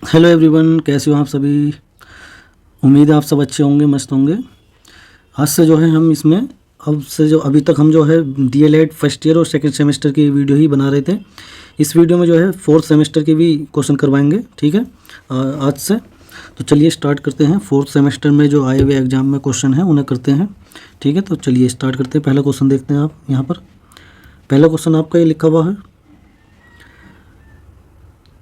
Hello everyone, कैसे हो आप सभी। उम्मीद है आप सब अच्छे होंगे, मस्त होंगे। आज से जो है हम इसमें अब से जो अभी तक हम जो है डीएलएड फर्स्ट ईयर और सेकंड सेमेस्टर की वीडियो ही बना रहे थे। इस वीडियो में जो है फोर्थ सेमेस्टर के भी क्वेश्चन करवाएंगे, ठीक है, आज से। तो चलिए स्टार्ट करते हैं। फोर्थ सेमेस्टर में जो आए हुए एग्जाम में क्वेश्चन हैं उन्हें करते हैं, ठीक है। तो चलिए स्टार्ट करते हैं। पहला क्वेश्चन देखते हैं आप यहाँ पर। पहला क्वेश्चन आपका ये लिखा हुआ है,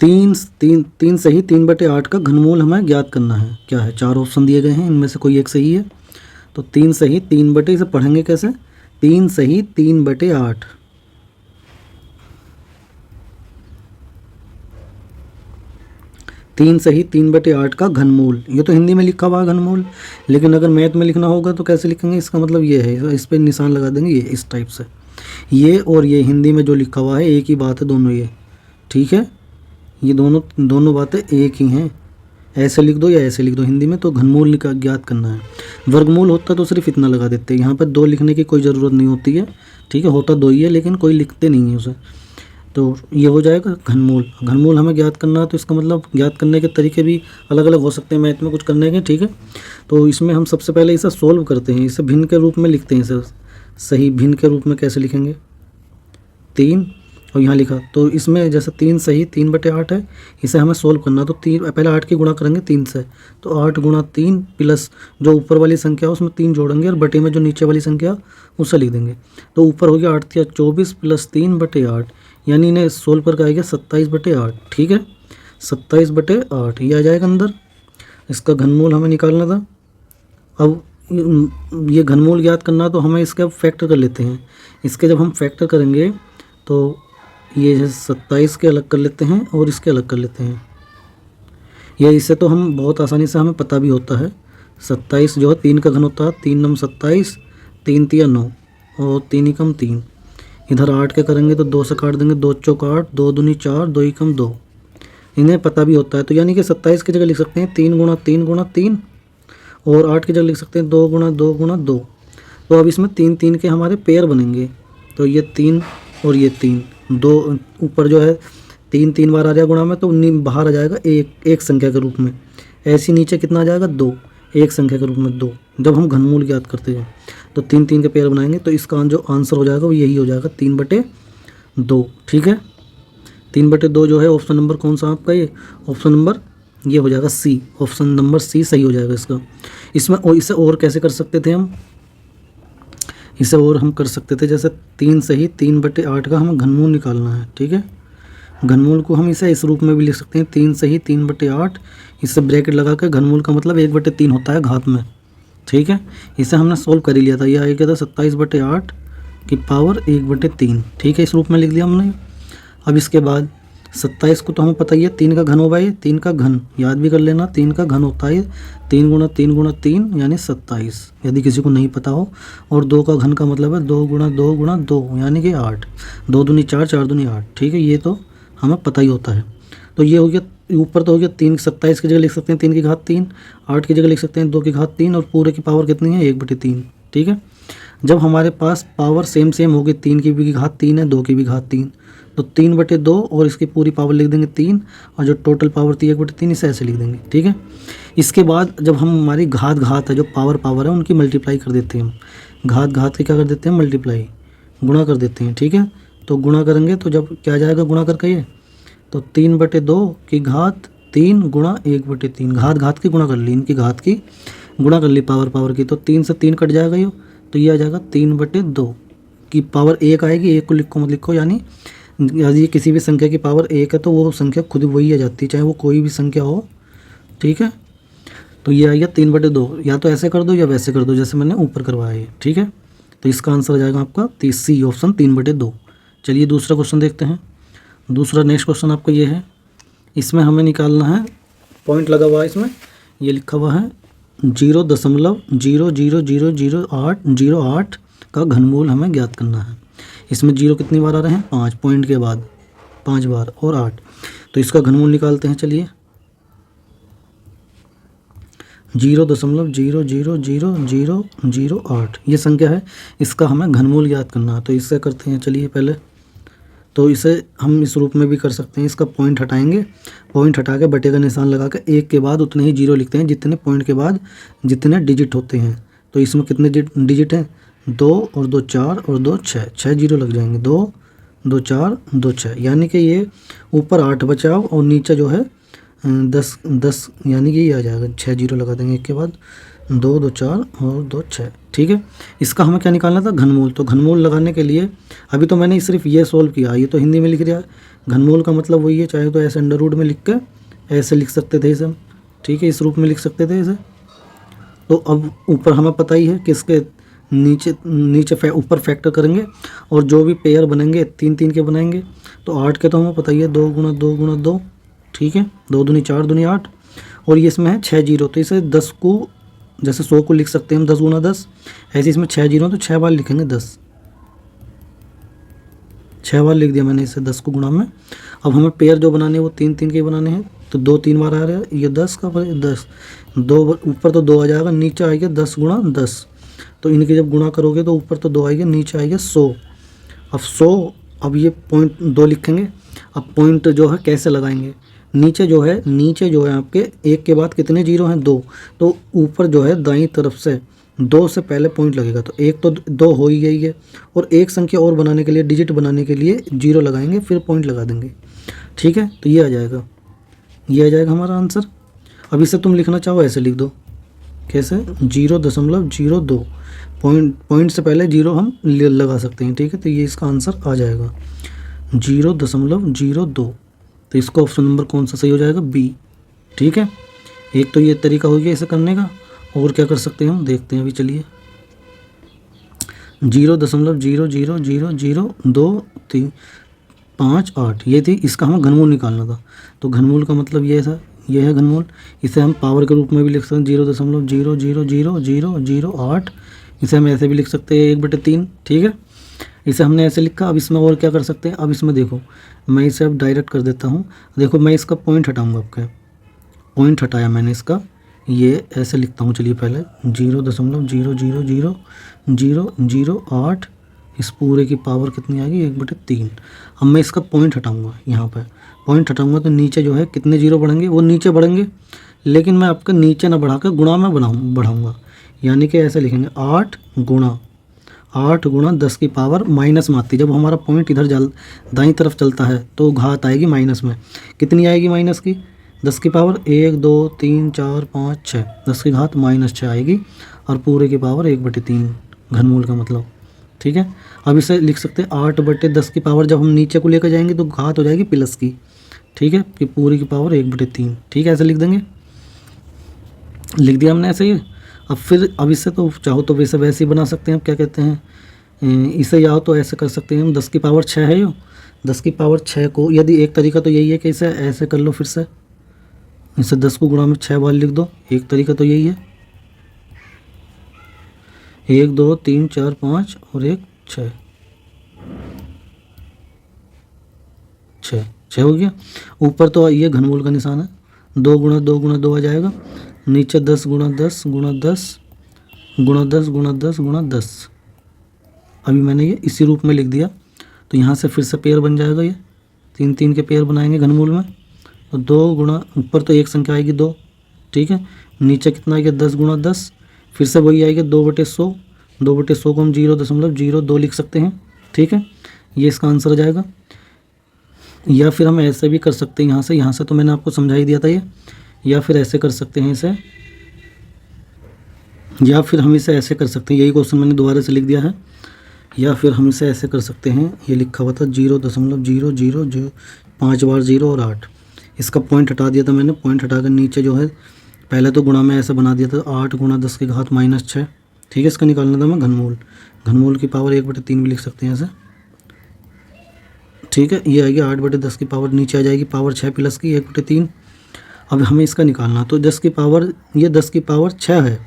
तीन तीन तीन सही 3/8 का घनमूल हमें ज्ञात करना है। क्या है? 4 ऑप्शन दिए गए हैं, इनमें से कोई एक सही है। तो 3 सही 3/, इसे पढ़ेंगे कैसे? 3 सही 3/8। 3 सही 3/8 का घनमूल, ये तो हिंदी में लिखा हुआ है घनमूल, लेकिन अगर मैथ में लिखना होगा तो कैसे लिखेंगे? इसका मतलब ये है, इस पर निशान लगा देंगे, ये इस टाइप से। ये और ये हिंदी में जो लिखा हुआ है एक ही बात है दोनों, ये ठीक है। ये दोनों बातें एक ही हैं। ऐसे लिख दो या ऐसे लिख दो, हिंदी में तो घनमूल का ज्ञात करना है। वर्गमूल होता तो सिर्फ इतना लगा देते हैं, यहाँ पर 2 लिखने की कोई ज़रूरत नहीं होती है, ठीक है। होता 2 ही है लेकिन कोई लिखते नहीं है उसे। तो ये हो जाएगा घनमूल। घनमूल हमें ज्ञात करना है, तो इसका मतलब ज्ञात करने के तरीके भी अलग अलग हो सकते हैं मैथ में कुछ करने के, ठीक है। तो इसमें हम सबसे पहले इसे सोल्व करते हैं, इसे भिन्न के रूप में लिखते हैं। इसे सही भिन्न के रूप में कैसे लिखेंगे? 3 और यहाँ लिखा, तो इसमें जैसे 3 सही 3/8 है, इसे हमें सोल्व करना। तो 3 पहले 8 की गुणा करेंगे 3 से, तो 8 गुणा 3 प्लस जो ऊपर वाली संख्या है उसमें 3 जोड़ेंगे और बटे में जो नीचे वाली संख्या उसे लिख देंगे। तो ऊपर हो गया 8 या 24 प्लस 3/8, यानी इन्हें सोल्व करके आएगा 27/8, ठीक है। 27/8 ये आ जाएगा अंदर। इसका घनमूल हमें निकालना था। अब ये घनमूल ज्ञात करना, तो हमें इसके अब फैक्टर कर लेते हैं। इसके जब हम फैक्टर करेंगे तो ये 27 के अलग कर लेते हैं और इसके अलग कर लेते हैं। ये इससे तो हम बहुत आसानी से हमें पता भी होता है। 27 जो है 3 का घन होता है, 3 नम 27, 3 तिया 9 और 3 एकम 3। इधर 8 के करेंगे तो 2 से काट देंगे, 2 चौक 8, 2 दूनी 4, 2 एकम 2। इन्हें पता भी होता है। तो यानी कि 27 की जगह लिख सकते हैं 3 गुणा 3 गुणा 3, और 8 की जगह लिख सकते हैं 2 गुणा 2 गुणा 2। तो अब इसमें 3 3 के हमारे पेयर बनेंगे। तो ये 3 और ये 3, 2 ऊपर जो है 3 3 बार आ जाएगा गुणा में, तो बाहर आ जाएगा एक संख्या के रूप में। ऐसे नीचे कितना आ जाएगा? 2, एक संख्या के रूप में 2। जब हम घनमूल ज्ञात करते हैं तो 3 3 के पेयर बनाएंगे, तो इसका जो आंसर हो जाएगा वो यही हो जाएगा 3/2, ठीक है। 3/2 जो है ऑप्शन नंबर कौन सा आपका? ये ऑप्शन नंबर ये हो जाएगा सी। ऑप्शन नंबर सी सही हो जाएगा इसका। इसमें और इसे और कैसे कर सकते थे हम? इसे और हम कर सकते थे, जैसे 3 सही 3/8 का हमें घनमूल निकालना है, ठीक है। घनमूल को हम इसे इस रूप में भी लिख सकते हैं, 3 सही 3/8, इससे ब्रैकेट लगा कर घनमूल का मतलब 1/3 होता है घात में, ठीक है। इसे हमने सोल्व कर ही लिया था, यह आ गया था 27/8 की पावर 1/3, ठीक है। इस रूप में लिख दिया हमने। अब इसके बाद 27 को तो हमें पता ही है 3 का घन होगा, ये 3 का घन याद भी कर लेना, 3 का घन होता है 3 गुणा 3 गुणा 3 यानी 27, यदि किसी को नहीं पता हो। और 2 का घन का मतलब है 2 गुणा 2 गुणा 2 यानी कि 8, 2 दूनी 4, 4 दूनी 8, ठीक है। ये तो हमें पता ही होता है। तो ये हो गया, ऊपर तो हो गया 3, 27 की जगह लिख सकते हैं 3 की घात 3, 8 की जगह लिख सकते हैं 2 की घात 3, और पूरे की पावर कितनी है? 1/3, ठीक है। जब हमारे पास पावर सेम सेम होगी, 3 की भी घात 3 है, 2 की भी घात 3, तो 3/2 और इसकी पूरी पावर लिख देंगे 3, और जो टोटल पावर थी 1/3, इसे ऐसे लिख देंगे, ठीक है। इसके बाद जब हम हमारी घात घात है, जो पावर है, उनकी मल्टीप्लाई कर देते हैं हम। घात घात की क्या कर देते हैं? मल्टीप्लाई, गुणा कर देते हैं, ठीक है। तो गुणा करेंगे तो जब क्या जाएगा गुणा करके ये, तो 3/2 की घात 3 गुणा 1/3, घात घात की गुणा कर ली, इनकी घात की गुणा कर ली पावर की, तो 3 से 3 कट जाएगा ये, तो ये आ जाएगा 3/2 की पावर 1 आएगी। 1 को लिखो मत लिखो, यानी यदि किसी भी संख्या की पावर 1 है तो वो संख्या खुद वही आ जाती है, चाहे वो कोई भी संख्या हो, ठीक है। तो ये आ गया 3/2, या तो ऐसे कर दो या वैसे कर दो जैसे मैंने ऊपर करवाया है, ठीक है। तो इसका आंसर आ जाएगा आपका सी ऑप्शन 3/2। चलिए दूसरा क्वेश्चन देखते हैं। दूसरा नेक्स्ट क्वेश्चन आपका ये है, इसमें हमें निकालना है, पॉइंट लगा हुआ है इसमें, ये लिखा हुआ है 0.00008 का घनमूल हमें ज्ञात करना है। इसमें 0 कितनी बार आ रहे हैं? 5, पॉइंट के बाद 5 बार, और 8, तो इसका घनमूल निकालते हैं। चलिए 0.00008 ये संख्या है, इसका हमें घनमूल ज्ञात करना है। तो इससे करते हैं, चलिए पहले तो इसे हम इस रूप में भी कर सकते हैं। इसका पॉइंट हटाएंगे, पॉइंट हटा के बटे का निशान लगा के एक के बाद उतने ही जीरो लिखते हैं जितने पॉइंट के बाद जितने डिजिट होते हैं। तो इसमें कितने डिजिट हैं? 2 और 2 4 और 2 6, 6 जीरो लग जाएंगे। 2 2 4 2 6, यानी कि ये ऊपर 8 बचाव और नीचे जो है 10 10, यानी कि ये आ जाएगा। 6 जीरो लगा देंगे एक के बाद, 2 2 4 और 2 6। ठीक है, इसका हमें क्या निकालना था? घनमूल। तो घनमूल लगाने के लिए अभी तो मैंने सिर्फ ये सोल्व किया, ये तो हिंदी में लिख दिया। घनमूल का मतलब वही है, चाहे तो ऐसे अंडर रूट में लिख के ऐसे लिख सकते थे इसे हम। ठीक है, इस रूप में लिख सकते थे इसे। तो अब ऊपर हमें पता ही है कि इसके नीचे ऊपर फैक्टर करेंगे और जो भी पेयर बनेंगे 3 3 के बनाएंगे। तो 8 के तो हमें पता ही है, 2 गुणा 2 गुणा 2। ठीक है, 2 दूनी 4 दूनी 8, और ये इसमें है 6 जीरो। तो इसे 10 को, जैसे 100 को लिख सकते हैं हम 10 गुणा 10, ऐसे इसमें 6 जीरो, तो 6 बार लिखेंगे 10, 6 बार लिख दिया मैंने इसे 10 को गुणा में। अब हमें पेयर जो बनाने हैं वो 3 3 के बनाने हैं। तो 2 3 बार आ रहा है, ये 10 का 10, 2 ऊपर तो 2 आ जाएगा, नीचे आएगा 10 गुणा 10। तो इनके जब गुणा करोगे तो ऊपर तो 2 आएगा, नीचे आएगा 100। अब 100, अब ये पॉइंट 2 लिखेंगे। अब पॉइंट जो है कैसे लगाएंगे? नीचे जो है आपके एक के बाद कितने जीरो हैं? 2। तो ऊपर जो है दाईं तरफ से 2 से पहले पॉइंट लगेगा। तो एक तो 2 हो ही गई है, और एक संख्या और बनाने के लिए, डिजिट बनाने के लिए जीरो लगाएंगे, फिर पॉइंट लगा देंगे। ठीक है, तो ये आ जाएगा हमारा आंसर। अब इसे तुम लिखना चाहो ऐसे लिख दो। कैसे? 0.02 पॉइंट से पहले जीरो हम लगा सकते हैं। ठीक है, तो ये इसका आंसर आ जाएगा 0.02। तो इसका ऑप्शन नंबर कौन सा सही हो जाएगा? बी। ठीक है, एक तो ये तरीका हो गया इसे करने का। और क्या कर सकते हैं हम, देखते हैं अभी, चलिए। 0.0000238, ये थी, इसका हमें घनमूल निकालना था। तो घनमूल का मतलब ये था, ये है घनमूल। इसे हम पावर के रूप में भी लिख सकते हैं, 0.0000008। इसे हम ऐसे भी लिख सकते हैं 1/3। ठीक है, इसे हमने ऐसे लिखा। अब इसमें और क्या कर सकते हैं? अब इसमें देखो, मैं इसे अब डायरेक्ट कर देता हूँ। देखो, मैं इसका पॉइंट हटाऊँगा, आपका पॉइंट हटाया मैंने इसका, ये ऐसे लिखता हूँ। चलिए, पहले 0.0000008, इस पूरे की पावर कितनी आएगी? 1/3। अब मैं इसका पॉइंट हटाऊँगा, यहाँ पर पॉइंट हटाऊँगा तो नीचे जो है कितने जीरो बढ़ेंगे? वो नीचे बढ़ेंगे, लेकिन मैं आपका नीचे ना बढ़ा कर गुणा में बढ़ाऊँगा। यानी कि ऐसे लिखेंगे 8 गुणा 10 की पावर माइनस में आती है। जब हमारा पॉइंट इधर दाईं तरफ चलता है तो घात आएगी माइनस में। कितनी आएगी माइनस की? 10 की पावर 1 2 3 4 5 6, 10 की घात -6 आएगी, और पूरे की पावर 1/3 घनमूल का मतलब। ठीक है, अब इसे लिख सकते हैं 8/10 की पावर, जब हम नीचे को लेकर जाएंगे तो घात हो जाएगी प्लस की। ठीक है, कि पूरी की पावर 1/3। ठीक है, ऐसे लिख देंगे, लिख दिया हमने ऐसे ही। अब इससे तो चाहो तो वैसे ही बना सकते हैं। क्या कहते हैं, इसे या तो ऐसे कर सकते हैं हम, 10 की पावर 6 है, 10 की पावर 6 को, यदि एक तरीका तो यही है कि इसे ऐसे कर लो, फिर से इसे 10 को गुणा में 6 बार लिख दो। एक तरीका तो यही है, 1 2 3 4 5 और 1 6 हो गया। ऊपर तो ये घनमूल का निशान है, 2 गुणा 2 गुणा 2 आ जाएगा। नीचे 10 गुणा 10 गुणा 10 गुणा 10 गुणा 10 गुणा 10। अभी मैंने ये इसी रूप में लिख दिया। तो यहाँ से फिर से पेयर बन जाएगा, ये 3 3 के पेयर बनाएंगे घनमूल में। तो 2 गुणा, ऊपर तो एक संख्या आएगी 2। ठीक है, नीचे कितना आएगा? 10 गुणा 10, फिर से वही आएगा 2/100। 2/100 को हम 0.02 लिख सकते हैं। ठीक है, ये इसका आंसर आ जाएगा। या फिर हम ऐसे भी कर सकते हैं, यहाँ से तो मैंने आपको समझा ही दिया था ये। या फिर ऐसे कर सकते हैं इसे, या फिर हम इसे ऐसे कर सकते हैं, यही क्वेश्चन मैंने दोबारा से लिख दिया है। या फिर हम इसे ऐसे कर सकते हैं, ये लिखा हुआ था 0.0005 बार 0 और 8। इसका पॉइंट हटा दिया था मैंने, पॉइंट हटाकर नीचे जो है पहले तो गुणा में ऐसे बना दिया था, 8 गुणा 10 की घात -6। ठीक है, इसका निकालना था मैं घनमूल की पावर 1/3 भी लिख सकते हैं ऐसे। ठीक है, ये आएगी 8/10 की पावर, नीचे आ जाएगी पावर 6 प्लस की 1/3। अब हमें इसका निकालना, तो 10 की पावर, ये 10 की पावर 6 है,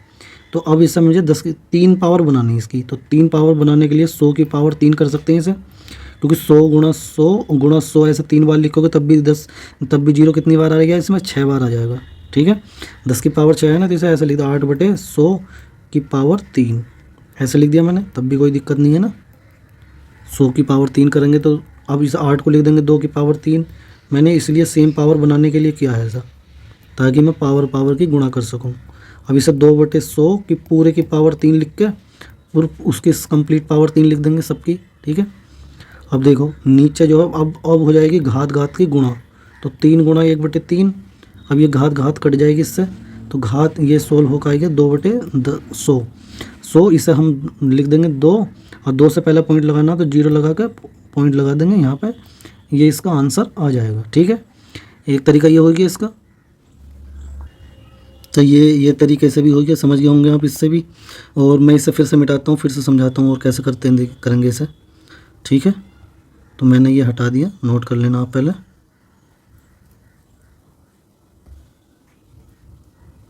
तो अब इससे मुझे 10 की 3 पावर बनानी है इसकी। तो 3 पावर बनाने के लिए 100 की पावर 3 कर सकते हैं इसे, क्योंकि 100 गुणा 100 ऐसे 3 बार लिखोगे तब भी जीरो कितनी बार आ जाएगा? इसमें 6 बार आ जाएगा। ठीक है, 10 की पावर 6 है ना, तो इसे ऐसे लिख दो 8/100 की पावर 3, ऐसे लिख दिया मैंने, तब भी कोई दिक्कत नहीं है ना। 100 की पावर 3 करेंगे तो अब इस 8 को लिख देंगे 2 की पावर 3। मैंने इसलिए सेम पावर बनाने के लिए किया है ऐसा, ताकि मैं पावर की गुणा कर सकूं। अब इसे 2/100 की पूरे की पावर 3 लिख के और उसकी कंप्लीट पावर 3 लिख देंगे सबकी, ठीक है। अब देखो नीचे जो है अब हो जाएगी घात की गुणा, तो 3 गुणा 1/3। अब ये घात कट जाएगी इससे, तो घात ये 16 होकर आएगा 2/100। 100 इसे हम लिख देंगे 2, और 2 से पहले पॉइंट लगाना तो 0 लगा के पॉइंट लगा देंगे यहाँ पे, ये इसका आंसर आ जाएगा, ठीक है। एक तरीका ये हो गया इसका। तो ये तरीके से भी हो गया, समझ गए होंगे आप इससे भी। और मैं इसे फिर से मिटाता हूँ, फिर से समझाता हूँ और कैसे करेंगे इसे, ठीक है। तो मैंने ये हटा दिया, नोट कर लेना आप पहले।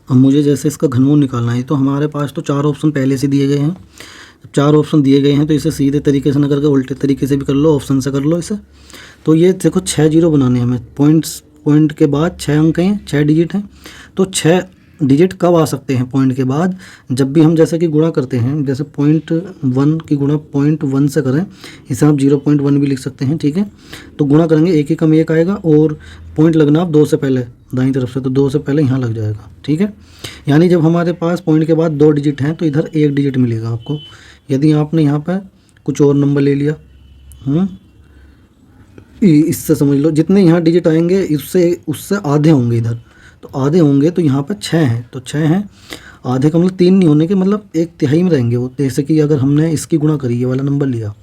अब मुझे जैसे इसका घनमूल निकालना है, तो हमारे पास तो 4 ऑप्शन पहले से दिए गए हैं। जब 4 ऑप्शन दिए गए हैं तो इसे सीधे तरीके से ना करके उल्टे तरीके से भी कर लो, ऑप्शन से कर लो इसे। तो ये देखो 6 जीरो बनाने हैं हमें, पॉइंट के बाद 6 अंक हैं, 6 डिजिट हैं। तो 6 डिजिट कब आ सकते हैं पॉइंट के बाद? जब भी हम जैसे कि गुणा करते हैं, जैसे 0.1 की गुणा 0.1 से करें, इसे आप 0.1 भी लिख सकते हैं, ठीक है। तो गुणा करेंगे, 1 एकम 1 आएगा, और पॉइंट लगना आप 2 से पहले दाईं तरफ से, तो 2 से पहले यहाँ लग जाएगा, ठीक है। यानी जब हमारे पास पॉइंट के बाद 2 डिजिट हैं तो इधर 1 डिजिट मिलेगा आपको। यदि आपने यहाँ पर कुछ और नंबर ले लिया, इससे समझ लो जितने यहाँ डिजिट आएंगे उससे आधे होंगे इधर, तो आधे होंगे तो यहाँ पर 6 हैं, तो 6 हैं। आधे का मतलब 3 नहीं होने के, मतलब 1/3 में रहेंगे वो। जैसे कि अगर हमने इसकी गुणा करी, ये वाला नंबर लिया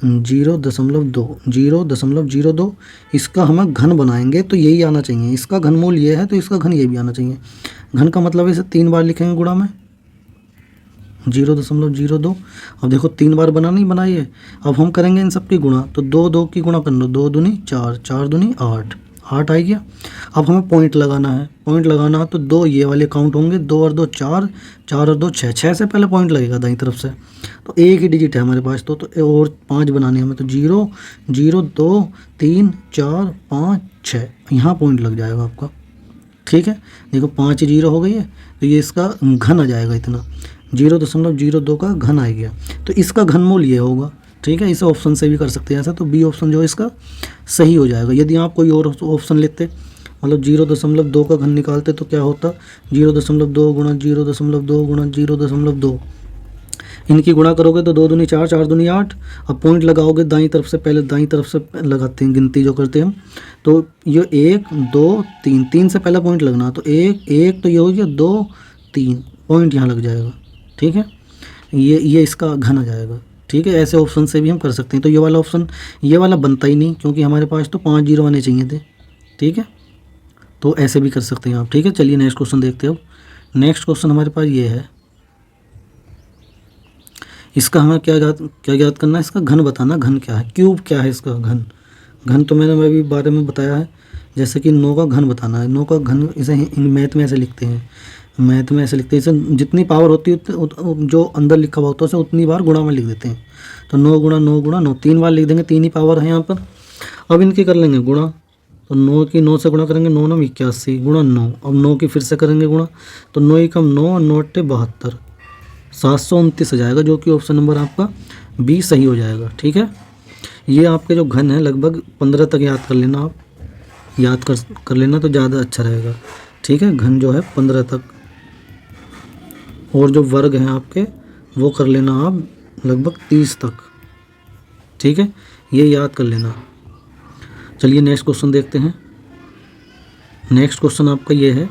0.02, इसका हम घन बनाएंगे तो यही आना चाहिए। इसका घनमूल ये है तो इसका घन ये भी आना चाहिए। घन का मतलब इसे 3 बार लिखेंगे गुणा में, 0.02। अब देखो 3 बार बना नहीं बनाइए। अब हम करेंगे इन सब की गुणा, तो 2 की गुणा कर लो, 2 दूनी 4, 4 दूनी 8 आ गया। अब हमें पॉइंट लगाना है, तो 2 ये वाले काउंट होंगे, 2 और 2 4, 4 और 2 6, 6 से पहले पॉइंट लगेगा दाईं तरफ से। तो एक ही डिजिट है हमारे पास, तो और 5 बनाने हमें, तो 0 0 2 3 4 5 6, यहाँ पॉइंट लग जाएगा आपका, ठीक है। देखो 5 जीरो हो गई है, तो ये इसका घन आ जाएगा इतना, 0.02 का घन आ गया। तो इसका घनमूल ये होगा, ठीक है। इसे ऑप्शन से भी कर सकते हैं ऐसा, तो बी ऑप्शन जो है इसका सही हो जाएगा। यदि आप कोई और ऑप्शन लेते, मतलब 0.2 का घन निकालते, तो क्या होता, 0.2 गुणा 0.2 गुणा 0.2, इनकी गुणा करोगे तो 2 दूनी 4, 4 दूनी 8। अब पॉइंट लगाओगे दाईं तरफ से, पहले दाईं तरफ से लगाते हैं गिनती जो करते हैं हम, तो ये 1 2 3, 3 से पहले पॉइंट लगना, तो 1 तो ये हो गया, 2 3 पॉइंट यहाँ लग जाएगा, ठीक है। ये इसका घन आ जाएगा, ठीक है। ऐसे ऑप्शन से भी हम कर सकते हैं। तो ये वाला ऑप्शन, ये वाला बनता ही नहीं, क्योंकि हमारे पास तो 5 जीरो आने चाहिए थे, ठीक है। तो ऐसे भी कर सकते हैं आप, ठीक है। चलिए नेक्स्ट क्वेश्चन देखते हो। नेक्स्ट क्वेश्चन हमारे पास ये है, इसका हमें क्या ज्ञात करना है, इसका घन बताना। घन क्या है, क्यूब क्या है इसका घन तो मैंने अभी बारे में बताया है। जैसे कि 9 का घन बताना है, 9 का घन इसे मैथ में ऐसे लिखते हैं, इसे जितनी पावर होती है जो अंदर लिखा हुआ होता है उसे उतनी बार गुणा में लिख देते हैं। तो 9 गुणा 9 गुणा 9, 3 बार लिख देंगे, 3 ही पावर है यहाँ पर। अब इनकी कर लेंगे गुणा, तो 9 की 9 से गुणा करेंगे, 9 9 81 गुणा 9। अब 9 की फिर से करेंगे गुणा, तो 9 एकम 9 और 9 अट्ठे 72, 729 आ जाएगा, जो कि ऑप्शन नंबर आपका बी सही हो जाएगा, ठीक है। ये आपके जो घन है लगभग 15 तक याद कर लेना, आप याद कर लेना तो ज़्यादा अच्छा रहेगा, ठीक है। घन जो है 15 तक, और जो वर्ग हैं आपके वो कर लेना आप लगभग 30 तक, ठीक है। ये याद कर लेना। चलिए नेक्स्ट क्वेश्चन देखते हैं। नेक्स्ट क्वेश्चन आपका ये है,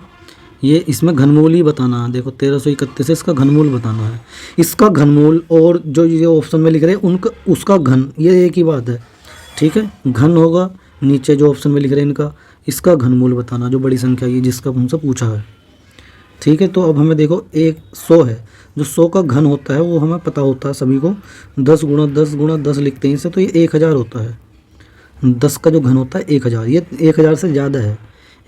ये इसमें घनमूल ही बताना है। देखो 1331 से इसका घनमूल बताना है। इसका घनमूल और जो ये ऑप्शन में लिख रहे हैं उनका, उसका घन, ये एक ही बात है, ठीक है। घन होगा नीचे जो ऑप्शन में लिख रहे हैं इनका, इसका घनमूल बताना, जो बड़ी संख्या ये जिसका हमसे पूछा है, ठीक है। तो अब हमें देखो 100 है, जो 100 का घन होता है वो हमें पता होता है सभी को, 10 गुणा 10 गुणा 10 लिखते हैं इसे, तो ये 1000 होता है। 10 का जो घन होता है 1000, ये 1000 से ज़्यादा है।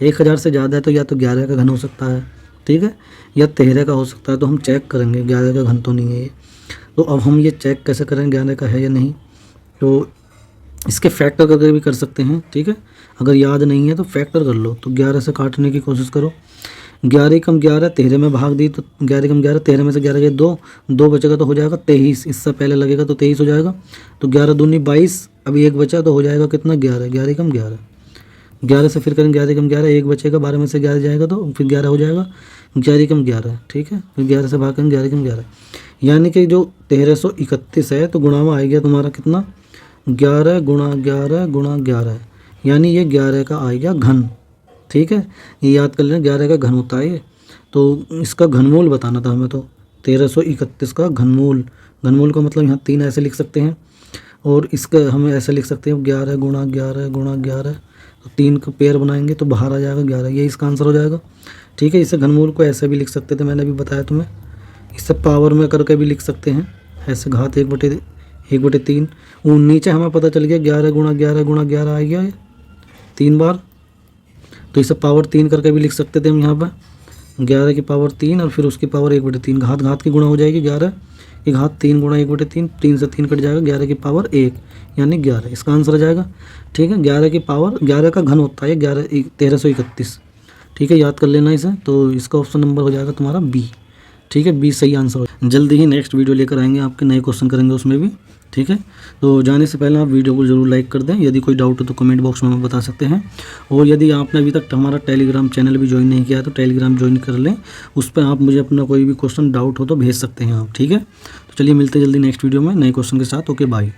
1000 से ज़्यादा है तो या तो 11 का घन हो सकता है, ठीक है, या 13 का हो सकता है। तो हम चेक करेंगे, 11 का घन तो नहीं है ये। तो अब हम ये चेक कैसे करेंगे 11 का है या नहीं, तो इसके फैक्टर करके भी कर सकते हैं, ठीक है। अगर याद नहीं है तो फैक्टर कर लो, तो 11 से काटने की कोशिश करो। 11 कम 11 13 में भाग दी तो 11 कम 11 13 में से 11 गए 2, 2 बचेगा तो हो जाएगा 23, इससे पहले लगेगा तो 23 हो जाएगा। तो 11 दूनी 22, अभी 1 बचा तो हो जाएगा कितना 11, 11 कम 11, 11 से फिर करेंगे 11 कम 11, 1 बचेगा, 12 में से 11 जाएगा तो फिर 11 हो जाएगा, 11 कम 11, ठीक है। फिर 11 से भाग करेंगे 11 कम 11, यानी कि जो 1331 है तो गुणा में आ गया तुम्हारा कितना 11 गुणा 11 गुणा 11, यानी ये 11 का आ गया घन, ठीक है। ये याद कर लेना 11 का घन होता है ये। तो इसका घनमूल बताना था हमें, तो 1331 का घनमूल, घनमूल का मतलब यहाँ 3 ऐसे लिख सकते हैं और इसका हम ऐसे लिख सकते हैं 11 गुणा 11 गुणा 11, तो 3 का पेयर बनाएंगे तो बाहर आ जाएगा 11, ये इसका आंसर हो जाएगा, ठीक है। इसे घनमूल को ऐसे भी लिख सकते थे, मैंने अभी बताया तुम्हें, इससे पावर में करके भी लिख सकते हैं ऐसे, घात 1/3। वो नीचे हमें पता चल गया 11 गुणा 11 गुणा 11 आ गया 3 बार, तो इसे पावर 3 करके भी लिख सकते थे हम यहाँ पर, 11 की पावर 3 और फिर उसकी पावर 1/3, घात घात की गुणा हो जाएगी 11 की घात 3 गुणा 1/3, 3 से 3 कट जाएगा, 11 की पावर 1 यानी 11, इसका आंसर आ जाएगा, ठीक है। 11 की पावर 11 का घन होता है 1331, ठीक है, याद कर लेना इसे। तो इसका ऑप्शन नंबर हो जाएगा तुम्हारा बी, ठीक है, बी सही आंसर हो। जल्दी ही नेक्स्ट वीडियो लेकर आएंगे, आपके नए क्वेश्चन करेंगे उसमें भी, ठीक है। तो जाने से पहले आप वीडियो को जरूर लाइक कर दें, यदि कोई डाउट हो तो कमेंट बॉक्स में हमें बता सकते हैं। और यदि आपने अभी तक हमारा टेलीग्राम चैनल भी ज्वाइन नहीं किया है तो टेलीग्राम ज्वाइन कर लें, उस पर आप मुझे अपना कोई भी क्वेश्चन डाउट हो तो भेज सकते हैं आप, ठीक है। तो चलिए मिलते हैं जल्दी नेक्स्ट वीडियो में नए क्वेश्चन के साथ, ओके बाय।